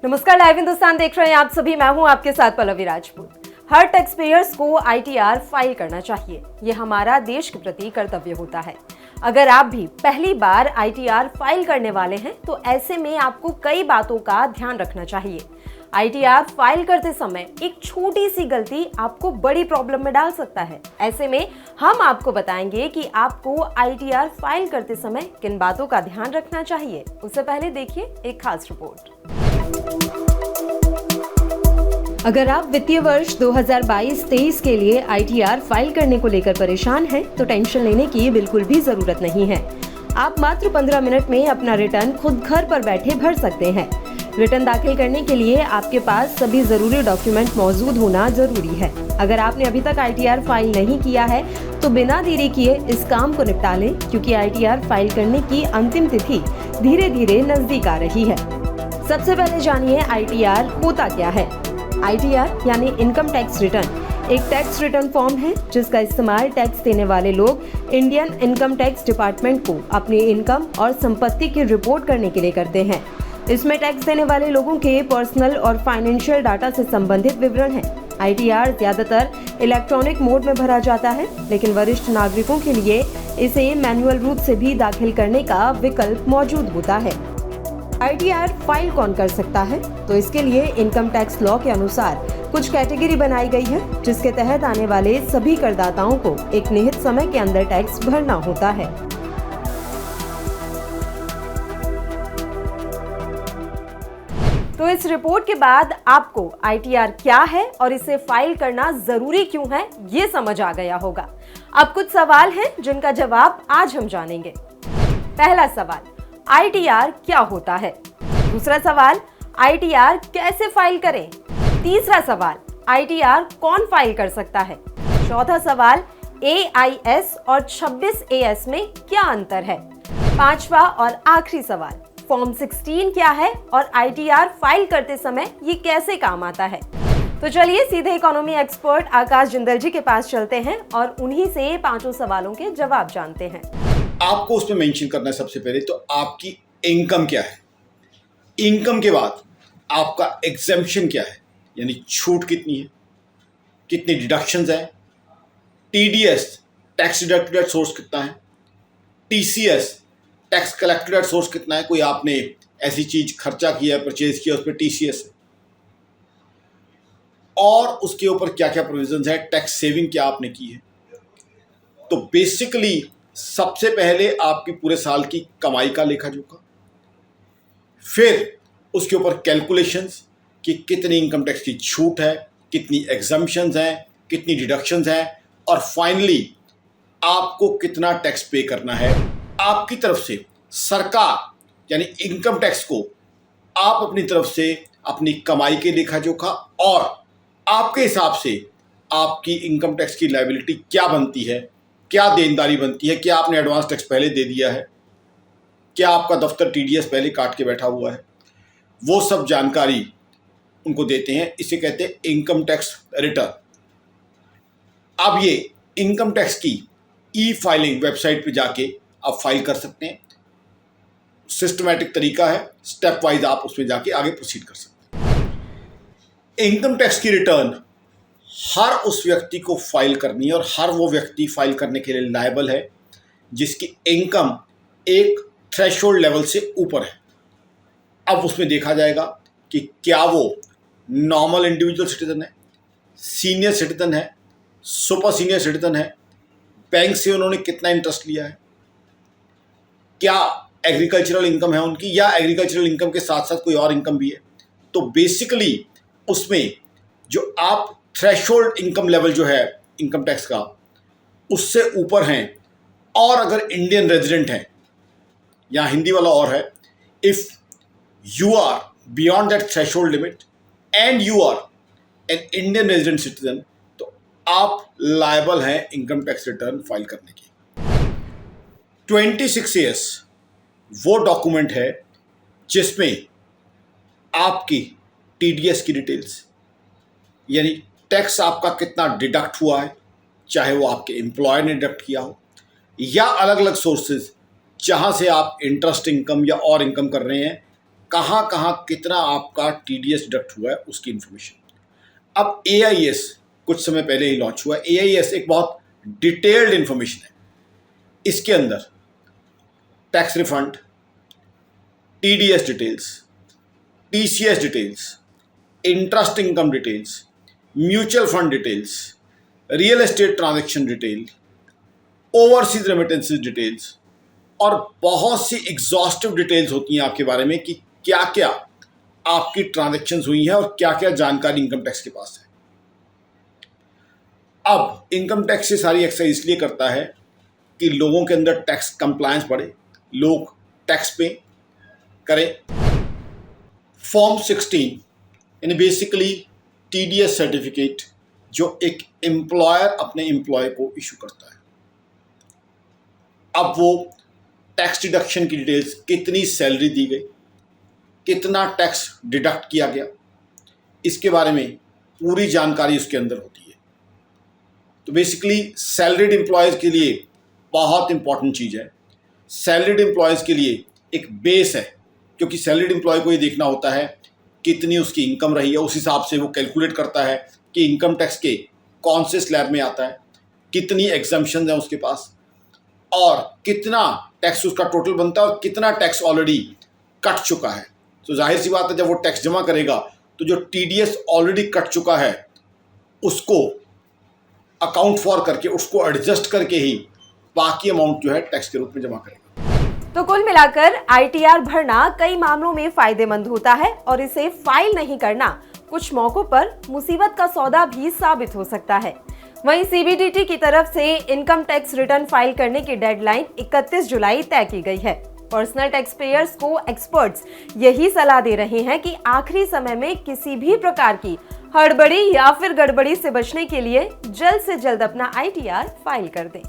नमस्कार, लाइव हिंदुस्तान देख रहे हैं आप सभी। मैं हूं आपके साथ पल्लवी राजपूत। हर टैक्स पेयर्स को आईटीआर फाइल करना चाहिए। ये हमारा देश के प्रति कर्तव्य होता है। अगर आप भी पहली बार आईटीआर फाइल करने वाले हैं तो ऐसे में आपको कई बातों का ध्यान रखना चाहिए। आईटीआर फाइल करते समय एक छोटी सी गलती आपको बड़ी प्रॉब्लम में डाल सकता है। ऐसे में हम आपको बताएंगे कि आपको आईटीआर फाइल करते समय किन बातों का ध्यान रखना चाहिए। उससे पहले देखिए एक खास रिपोर्ट। अगर आप वित्तीय वर्ष 2022-23 के लिए आईटीआर फाइल करने को लेकर परेशान हैं, तो टेंशन लेने की बिल्कुल भी जरूरत नहीं है। आप मात्र 15 मिनट में अपना रिटर्न खुद घर पर बैठे भर सकते हैं। रिटर्न दाखिल करने के लिए आपके पास सभी जरूरी डॉक्यूमेंट मौजूद होना जरूरी है। अगर आपने अभी तक आईटीआर फाइल नहीं किया है तो बिना देरी किए इस काम को निपटा लें, क्योंकि आईटीआर फाइल करने की अंतिम तिथि धीरे धीरे नजदीक आ रही है। सबसे पहले जानिए आईटीआर होता क्या है। आईटीआर यानी इनकम टैक्स रिटर्न एक टैक्स रिटर्न फॉर्म है जिसका इस्तेमाल टैक्स देने वाले लोग इंडियन इनकम टैक्स डिपार्टमेंट को अपनी इनकम और संपत्ति की रिपोर्ट करने के लिए करते हैं। इसमें टैक्स देने वाले लोगों के पर्सनल और फाइनेंशियल डाटा से संबंधित विवरण है। आईटीआर ज्यादातर इलेक्ट्रॉनिक मोड में भरा जाता है, लेकिन वरिष्ठ नागरिकों के लिए इसे मैनुअल रूप से भी दाखिल करने का विकल्प मौजूद होता है। आईटीआर फाइल कौन कर सकता है? तो इसके लिए इनकम टैक्स लॉ के अनुसार कुछ कैटेगरी बनाई गई है, जिसके तहत आने वाले सभी करदाताओं को एक निहित समय के अंदर टैक्स भरना होता है। तो इस रिपोर्ट के बाद आपको आईटीआर क्या है और इसे फाइल करना जरूरी क्यों है, ये समझ आ गया होगा। अब कुछ सवाल हैं जिनका जवाब आज हम जानेंगे। पहला सवाल, आईटीआर क्या होता है? दूसरा सवाल, आईटीआर कैसे फाइल करें? तीसरा सवाल, आईटीआर कौन फाइल कर सकता है? चौथा सवाल, एआईएस और 26एएस में क्या अंतर है? पांचवा और आखिरी सवाल, फॉर्म 16 क्या है और आईटीआर फाइल करते समय ये कैसे काम आता है? तो चलिए सीधे इकोनॉमी एक्सपर्ट आकाश जिंदल जी के पास चलते हैं और उन्हीं से पांचों सवालों के जवाब जानते हैं। आपको उसमें मेंशन करना है सबसे पहले तो आपकी इनकम क्या है। इनकम के बाद आपका एग्जेम्पशन क्या है, यानी छूट कितनी है, कितनी डिडक्शंस है, TDS tax deducted at source कितना है, TCS tax collected at source कितना है, कोई आपने ऐसी चीज खर्चा किया, परचेज किया, उस पर टीसीएस है, और उसके ऊपर क्या क्या प्रोविजंस है, टैक्स सेविंग क्या आपने की है। तो बेसिकली सबसे पहले आपकी पूरे साल की कमाई का लेखा जोखा, फिर उसके ऊपर कैलकुलेशंस कि कितनी इनकम टैक्स की छूट है, कितनी एग्जम्पशंस हैं, कितनी डिडक्शंस हैं, और फाइनली आपको कितना टैक्स पे करना है। आपकी तरफ से सरकार यानी इनकम टैक्स को आप अपनी तरफ से अपनी कमाई के लेखा जोखा और आपके हिसाब से आपकी इनकम टैक्स की लायबिलिटी क्या बनती है, क्या देनदारी बनती है, क्या आपने एडवांस टैक्स पहले दे दिया है, क्या आपका दफ्तर टीडीएस पहले काट के बैठा हुआ है, वो सब जानकारी उनको देते हैं। इसे कहते हैं इनकम टैक्स रिटर्न। अब ये इनकम टैक्स की ई फाइलिंग वेबसाइट पे जाके आप फाइल कर सकते हैं। सिस्टमैटिक तरीका है, स्टेप वाइज आप उसमें जाके आगे प्रोसीड कर सकते हैं। इनकम टैक्स की रिटर्न हर उस व्यक्ति को फाइल करनी है और हर वो व्यक्ति फाइल करने के लिए लायबल है जिसकी इनकम एक थ्रेशोल्ड लेवल से ऊपर है। अब उसमें देखा जाएगा कि क्या वो नॉर्मल इंडिविजुअल सिटीजन है, सीनियर सिटीजन है, सुपर सीनियर सिटीजन है, बैंक से उन्होंने कितना इंटरेस्ट लिया है, क्या एग्रीकल्चरल इनकम है उनकी, या एग्रीकल्चरल इनकम के साथ साथ कोई और इनकम भी है। तो बेसिकली उसमें जो आप थ्रेशोल्ड इनकम लेवल जो है इनकम टैक्स का उससे ऊपर हैं, और अगर इंडियन रेजिडेंट हैं, या हिंदी वाला और है, if you are beyond that threshold limit and you are an Indian resident citizen, तो आप लायबल हैं इनकम टैक्स रिटर्न फाइल करने की। 26AS वो डॉक्यूमेंट है जिसमें आपकी टीडीएस की डिटेल्स, यानी टैक्स आपका कितना डिडक्ट हुआ है, चाहे वो आपके एम्प्लॉयर ने डिडक्ट किया हो या अलग अलग सोर्सेज जहाँ से आप इंटरेस्ट इनकम या और इनकम कर रहे हैं, कहाँ कहाँ कितना आपका टीडीएस डिडक्ट हुआ है उसकी इंफॉर्मेशन। अब एआईएस कुछ समय पहले ही लॉन्च हुआ है। एआईएस एक बहुत डिटेल्ड इंफॉर्मेशन है। इसके अंदर tax refund, TDS details, TCS details, interest income details, mutual fund details, real estate transaction detail, overseas remittances details और बहुत सी एग्जॉस्टिव डिटेल्स होती हैं आपके बारे में कि क्या क्या आपकी ट्रांजैक्शंस हुई हैं और क्या क्या जानकारी इनकम टैक्स के पास है। अब इनकम टैक्स ये सारी एक्सरसाइज इसलिए करता है कि लोगों के अंदर टैक्स कंप्लायंस बढ़े, लोग टैक्स पे करें। फॉर्म 16 यानी बेसिकली टीडीएस सर्टिफिकेट जो एक एम्प्लॉयर अपने एम्प्लॉय को इशू करता है। अब वो टैक्स डिडक्शन की डिटेल्स, कितनी सैलरी दी गई, कितना टैक्स डिडक्ट किया गया, इसके बारे में पूरी जानकारी उसके अंदर होती है। तो बेसिकली सैलरीड एम्प्लॉयज़ के लिए बहुत इंपॉर्टेंट चीज़ है। सैलरीड एम्प्लॉयज़ के लिए एक बेस है, क्योंकि सैलरीड एम्प्लॉय को ये देखना होता है कितनी उसकी इनकम रही है, उस हिसाब से वो कैलकुलेट करता है कि इनकम टैक्स के कौन से स्लैब में आता है, कितनी एग्जम्पशन है उसके पास और कितना टैक्स उसका टोटल बनता है और कितना टैक्स ऑलरेडी कट चुका है। तो जाहिर सी बात है, जब वो टैक्स जमा करेगा तो जो टीडीएस ऑलरेडी कट चुका है उसको अकाउंट फॉर करके, उसको एडजस्ट करके ही बाकी अमाउंट जो है टैक्स के रूप में जमा करेगा। तो कुल मिलाकर आईटीआर भरना कई मामलों में फायदेमंद होता है और इसे फाइल नहीं करना कुछ मौकों पर मुसीबत का सौदा भी साबित हो सकता है। वहीं सीबीडीटी की तरफ से इनकम टैक्स रिटर्न फाइल करने की डेडलाइन 31 जुलाई तय की गई है। पर्सनल टैक्स पेयर्स को एक्सपर्ट्स यही सलाह दे रहे हैं कि आखिरी समय में किसी भी प्रकार की हड़बड़ी या फिर गड़बड़ी से बचने के लिए जल्द से जल्द अपना आईटीआर फाइल कर दें।